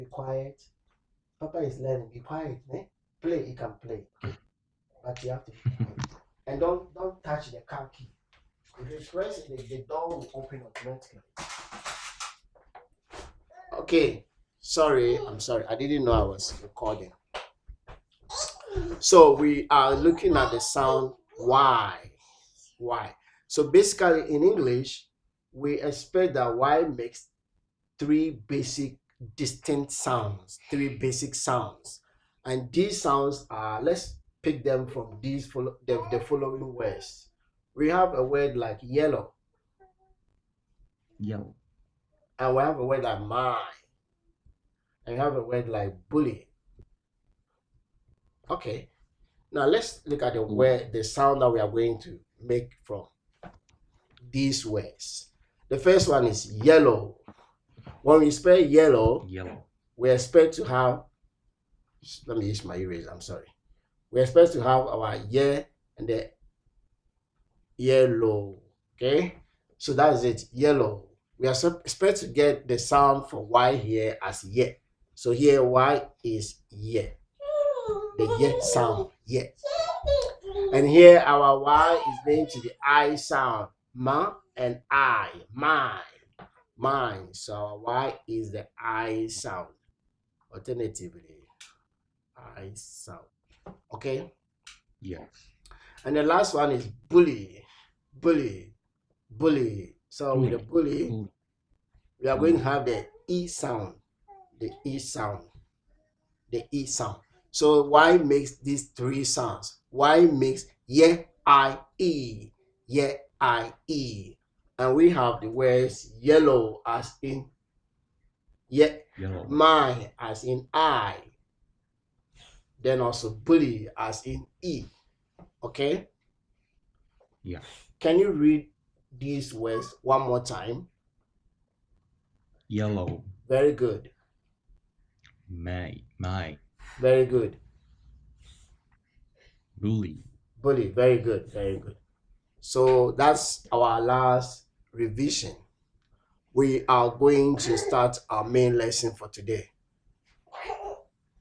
Be quiet. Papa is learning. Be quiet. Eh? Play. You can play. Okay? But you have to be quiet. And don't touch the car key. If you press it, the door will open automatically. Okay. Sorry. I'm sorry. I didn't know I was recording. So we are looking at the sound Y. Y. So basically in English, we expect that Y makes three basic distinct sounds, three basic sounds. And these sounds are, let's pick them from the following words. We have a word like yellow. Yellow. And we have a word like my. And we have a word like bully. Okay. Now let's look at the sound that we are going to make from these words. The first one is yellow. When we spell yellow, we expect to have, let me use my eraser, I'm sorry. We expect to have our yeah and the yellow. Okay, so that is it, yellow. We are expect to get the sound for Y here as yeah. So here Y is yeah, the yeah sound, yeah. And here our Y is going to the I sound, ma and I, mine. So our Y is the I sound. Alternatively, I sound. Okay? Yes. And the last one is bully. So with the bully, we are going to have the E sound. The E sound. So Y makes these three sounds. Y makes yeah, I, E. Yeah, I, E. And we have the words yellow as in yeah, yellow. Mine as in I. Then also bully as in E. Okay? Yeah. Can you read these words one more time? Yellow. Very good. My. Very good. Bully. Very good. So that's our last revision. We are going to start our main lesson for today.